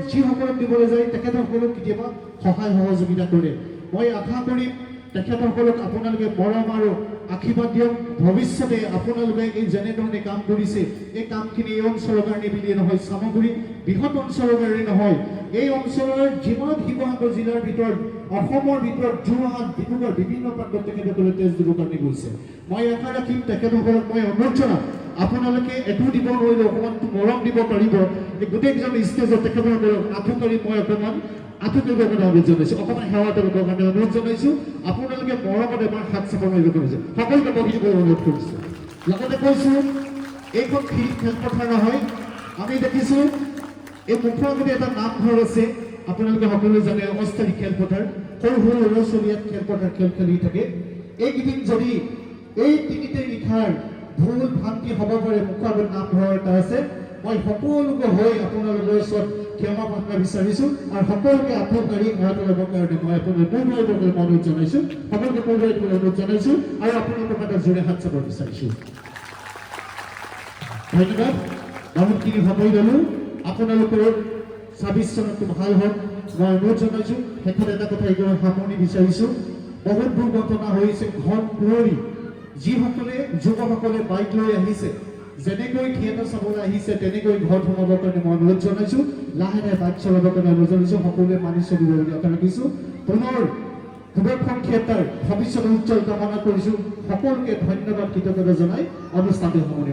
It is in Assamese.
যিসকলক দিবলৈ যায় তেখেতসকলক কেতিয়াবা সহায় সহযোগিতা কৰে। মই আশা কৰিম তেখেতসকলক আপোনালোকে মৰম আৰু আশীৰ্বাদ দিয়ক। ভৱিষ্যতে আপোনালোকে এই যেনেধৰণে কাম কৰিছে এই কামখিনি এই অঞ্চলৰ কাৰণে বুলিয়ে নহয়, চামগুৰি বৃহৎ অঞ্চলৰ কাৰণে নহয়, এই অঞ্চলৰ যিমান শিৱসাগৰ জিলাৰ ভিতৰত অসমৰ ভিতৰত যোৰহাট ডিব্ৰুগড় বিভিন্ন প্ৰান্তত তেখেতসকলে তেজ দিবৰ কাৰণে গৈছে। মই আশা ৰাখিম তেখেতসকলক মই অনুৰোধ জনাম আপোনালোকে একো দিব নোৱাৰিলে অকণমান মৰম দিব পাৰিব। গোটেইকেইজন ষ্টেজত তেখেতসকলক আঁঠু কৰি মই অকণমান আঁঠু কৰিবৰ কাৰণে অনুৰোধ জনাইছোঁ, অকণমান সেৱা কৰিবৰ কাৰণে অনুৰোধ জনাইছোঁ। আপোনালোকে মৰমত এবাৰ হাত চাপৰ মাৰিব পাৰিছে, সকলোকে বহি দিবলৈ অনুৰোধ কৰিছোঁ। লগতে কৈছোঁ এইখন খেলপথাৰ নহয়, আমি দেখিছোঁ এই মুখৰ আগতে এটা নামঘৰ আছে, আপোনালোকে সকলোৱে জানে অস্থায়ী খেলপথাৰ, সৰু সৰু ল'ৰা ছোৱালীয়ে খেলপথাৰ খেল খেলি থাকে। এইকেইদিন যদি এই তিনিটা নিশাৰ ভুল ভ্ৰান্তি হ'ব পাৰে, মুখৰ আগত নামঘৰ এটা আছে, মই সকলোকে হৈ আপোনালোকৰ ওচৰত ক্ষমা প্ৰাৰ্থনা বিচাৰিছোঁ আৰু সকলোকে আত্মকাৰী ঘৰত ল'বৰ কাৰণে মই আপোনালোকে পূৰ্ণাই দিবলৈ অনুৰোধ জনাইছোঁ, সকলোকে পূৰ্ণাই দিবলৈ অনুৰোধ জনাইছোঁ আৰু আপোনালোকৰ এটা জোৰে হাত চাব বিচাৰিছোঁ। ধন্যবাদ। বহুতখিনি সময় ল'লোঁ, আপোনালোকৰ ২৬ চনটো ভাল হওক মই অনুৰোধ জনাইছোঁ। শেষত এটা কথা এইদৰে সামৰণি বিচাৰিছোঁ, বহুতবোৰ ঘটনা হৈছে ঘৰ কুঁৱৰী, যিসকলে যুৱকসকলে বাইক লৈ আহিছে, যেনেকৈ থিয়েটাৰ চাবলৈ আহিছে তেনেকৈ ঘৰত সোমাবৰ কাৰণে মই অনুৰোধ জনাইছোঁ, লাহে লাহে বাইক চলাবৰ কাৰণে অনুৰোধ জনাইছোঁ, সকলোৱে মানি চলিব বুলি আশা ৰাখিছোঁ। পুনৰ সুদৰ্শন থিয়েটাৰ ভৱিষ্যত উজ্জ্বল কামনা কৰিছোঁ। সকলোকে ধন্যবাদ কৃতজ্ঞতা জনাই অনুষ্ঠানটো সামৰণি